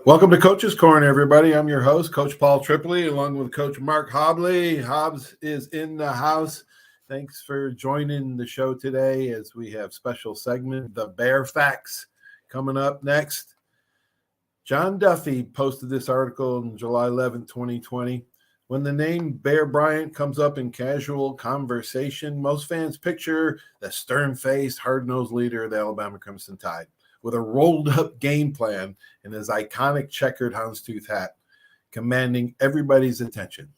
Welcome to Coach's Corner, everybody. I'm your host, Coach Paul Tripoli, along with Coach Mark Hobley. Hobbs is in the house. Thanks for joining the show today as we have special segment, The Bear Facts, coming up next. John Duffy posted this article on July 11, 2020. When the name Bear Bryant comes up in casual conversation, most fans picture the stern-faced, hard-nosed leader of the Alabama Crimson Tide, with a rolled-up game plan and his iconic checkered houndstooth hat, commanding everybody's attention.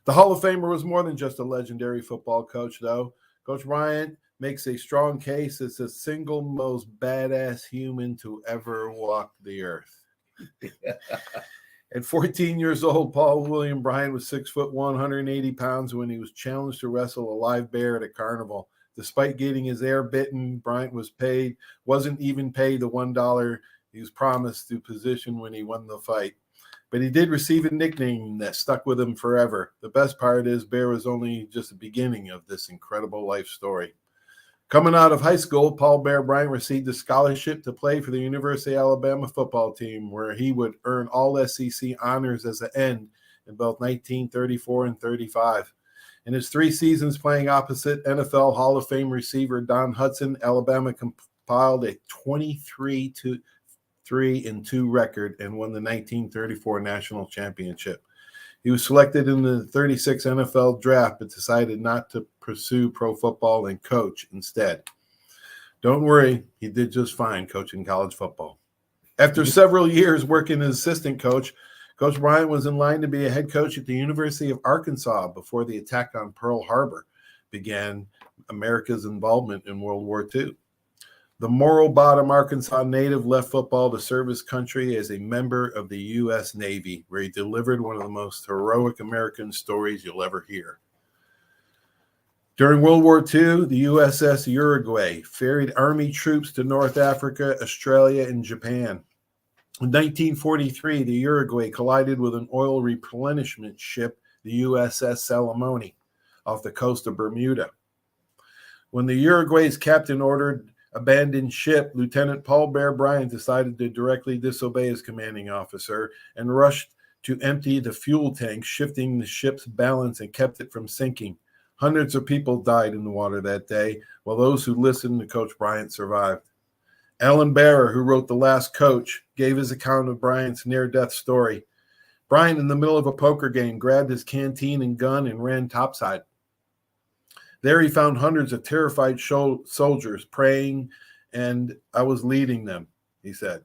The Hall of Famer was more than just a legendary football coach, though. Coach Bryant makes a strong case as the single most badass human to ever walk the earth. At 14 years old, Paul William Bryant was 6'1", 180 pounds when he was challenged to wrestle a live bear at a carnival. Despite getting his air bitten, Bryant wasn't even paid the $1 he was promised to position when he won the fight. But he did receive a nickname that stuck with him forever. The best part is Bear was only just the beginning of this incredible life story. Coming out of high school, Paul Bear Bryant received a scholarship to play for the University of Alabama football team, where he would earn all SEC honors as an end in both 1934 and 35. In his 3 seasons playing opposite NFL Hall of Fame receiver Don Hutson, Alabama compiled a 23-3-2 record and won the 1934 national championship. He was selected in the 36 NFL draft, but decided not to pursue pro football and coach instead. Don't worry, he did just fine coaching college football. After several years working as assistant coach, Coach Bryant was in line to be a head coach at the University of Arkansas before the attack on Pearl Harbor began America's involvement in World War II. The Morro Bottom, Arkansas native left football to serve his country as a member of the U.S. Navy, where he delivered one of the most heroic American stories you'll ever hear. During World War II, the USS Uruguay ferried Army troops to North Africa, Australia, and Japan. In 1943, the Uruguay collided with an oil replenishment ship, the USS Salamone, off the coast of Bermuda. When the Uruguay's captain ordered abandoned ship, Lieutenant Paul Bear Bryant decided to directly disobey his commanding officer and rushed to empty the fuel tank, shifting the ship's balance and kept it from sinking. Hundreds of people died in the water that day, while those who listened to Coach Bryant survived. Alan Barrer, who wrote The Last Coach, gave his account of Bryant's near-death story. Bryant, in the middle of a poker game, grabbed his canteen and gun and ran topside. There he found hundreds of terrified soldiers praying, and I was leading them, he said.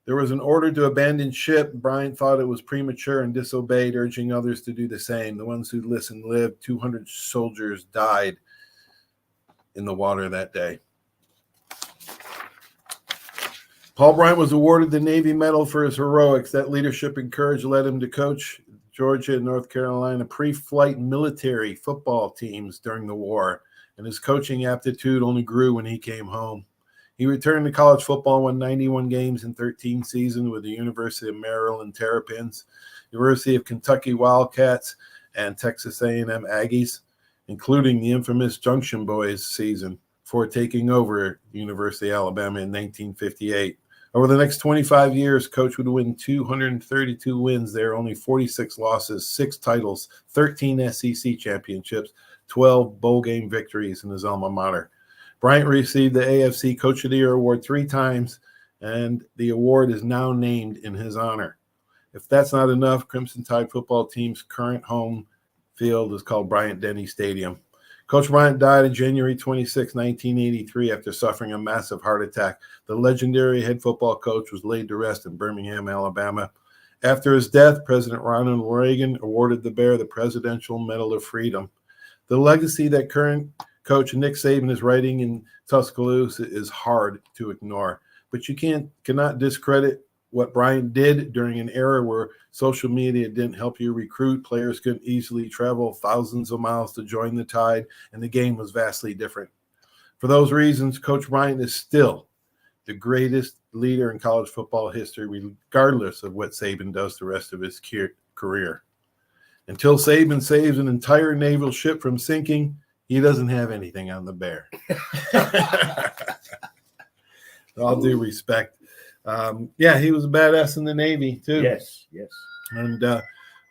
There was an order to abandon ship. Bryant thought it was premature and disobeyed, urging others to do the same. The ones who listened lived. 200 soldiers died in the water that day. Paul Bryant was awarded the Navy Medal for his heroics. That leadership and courage led him to coach Georgia and North Carolina pre-flight military football teams during the war, and his coaching aptitude only grew when he came home. He returned to college football and won 91 games in 13 seasons with the University of Maryland Terrapins, University of Kentucky Wildcats, and Texas A&M Aggies, including the infamous Junction Boys season before taking over University of Alabama in 1958. Over the next 25 years, Coach would win 232 wins there, only 46 losses, 6 titles, 13 SEC championships, 12 bowl game victories in his alma mater. Bryant received the AFC Coach of the Year award 3 times, and the award is now named in his honor. If that's not enough, Crimson Tide football team's current home field is called Bryant-Denny Stadium. Coach Bryant died on January 26, 1983, after suffering a massive heart attack. The legendary head football coach was laid to rest in Birmingham, Alabama. After his death, President Ronald Reagan awarded the Bear the Presidential Medal of Freedom. The legacy that current coach Nick Saban is writing in Tuscaloosa is hard to ignore, but you cannot discredit what Bryant did during an era where social media didn't help you recruit. Players couldn't easily travel thousands of miles to join the Tide, and the game was vastly different. For those reasons, Coach Bryant is still the greatest leader in college football history, regardless of what Saban does the rest of his career. Until Saban saves an entire naval ship from sinking, he doesn't have anything on the Bear. With all due respect, Yeah, he was a badass in the Navy too. Yes. And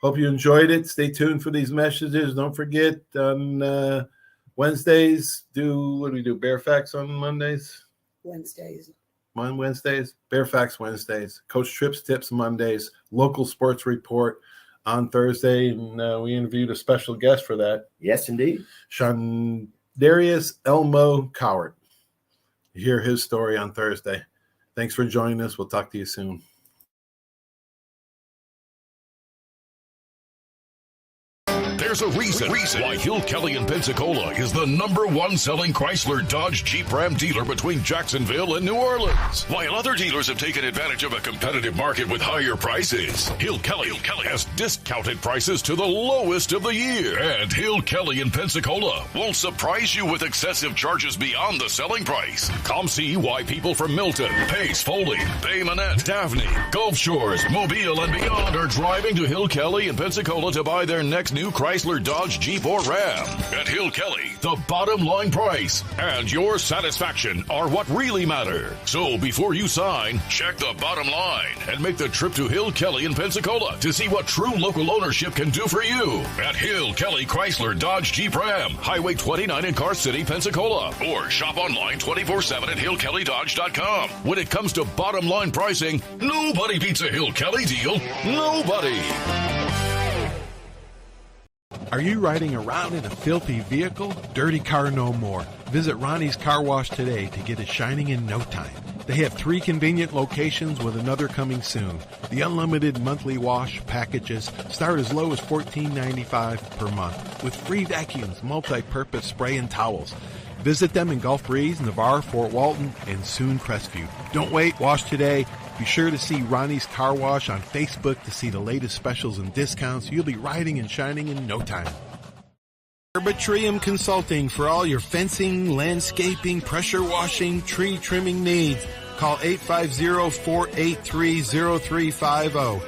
hope you enjoyed it. Stay tuned for these messages. Don't forget on Wednesdays, what do we do? Bear Facts on Mondays? Wednesdays. On Wednesdays, Bear Facts Wednesdays, Coach Trips Tips Mondays, Local Sports Report on Thursday, and we interviewed a special guest for that. Yes, indeed. Darius Elmo Coward. You hear his story on Thursday. Thanks for joining us. We'll talk to you soon. There's a reason why Hill Kelly in Pensacola is the #1 selling Chrysler Dodge Jeep Ram dealer between Jacksonville and New Orleans. While other dealers have taken advantage of a competitive market with higher prices, Hill Kelly has discounted prices to the lowest of the year. And Hill Kelly in Pensacola won't surprise you with excessive charges beyond the selling price. Come see why people from Milton, Pace, Foley, Bay Minette, Daphne, Gulf Shores, Mobile, and beyond are driving to Hill Kelly in Pensacola to buy their next new Chrysler, Dodge, Jeep, or Ram. At Hill Kelly, the bottom line price and your satisfaction are what really matter. So before you sign, check the bottom line and make the trip to Hill Kelly in Pensacola to see what true local ownership can do for you. At Hill Kelly Chrysler, Dodge, Jeep, Ram, Highway 29 in Car City, Pensacola. Or shop online 24/7 at hillkellydodge.com. When it comes to bottom line pricing, nobody beats a Hill Kelly deal. Nobody. Are you riding around in a filthy vehicle? Dirty car no more. Visit Ronnie's Car Wash today to get it shining in no time. They have 3 convenient locations with another coming soon. The unlimited monthly wash packages start as low as $14.95 per month with free vacuums, multi-purpose spray, and towels. Visit them in Gulf Breeze, Navarre, Fort Walton, and soon Crestview. Don't wait, wash today. Be sure to see Ronnie's Car Wash on Facebook to see the latest specials and discounts. You'll be riding and shining in no time. Arbitrium Consulting for all your fencing, landscaping, pressure washing, tree trimming needs. Call 850-483-0350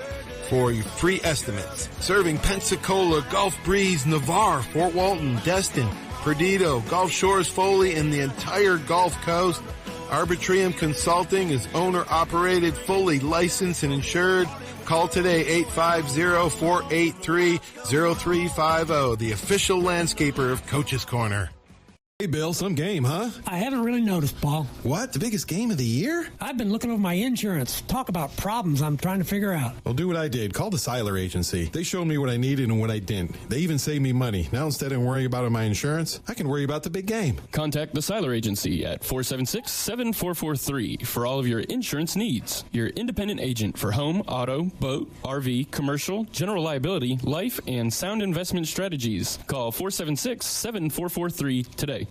for your free estimates. Serving Pensacola, Gulf Breeze, Navarre, Fort Walton, Destin, Perdido, Gulf Shores, Foley, and the entire Gulf Coast. Arbitrium Consulting is owner-operated, fully licensed and insured. Call today, 850-483-0350, the official landscaper of Coach's Corner. Hey, Bill, some game, huh? I haven't really noticed, Paul. What? The biggest game of the year? I've been looking over my insurance. Talk about problems I'm trying to figure out. Well, do what I did. Call the Seiler Agency. They showed me what I needed and what I didn't. They even saved me money. Now, instead of worrying about my insurance, I can worry about the big game. Contact the Seiler Agency at 476-7443 for all of your insurance needs. Your independent agent for home, auto, boat, RV, commercial, general liability, life, and sound investment strategies. Call 476-7443 today.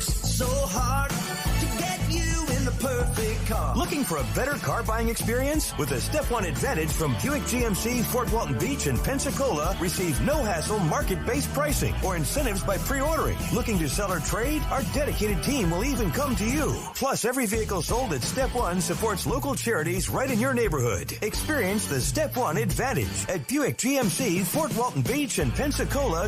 So hard to get you in the perfect car. Looking for a better car buying experience? With a Step 1 Advantage from Buick GMC, Fort Walton Beach, and Pensacola, receive no-hassle market-based pricing or incentives by pre-ordering. Looking to sell or trade? Our dedicated team will even come to you. Plus, every vehicle sold at Step 1 supports local charities right in your neighborhood. Experience the Step 1 Advantage at Buick GMC, Fort Walton Beach, and Pensacola.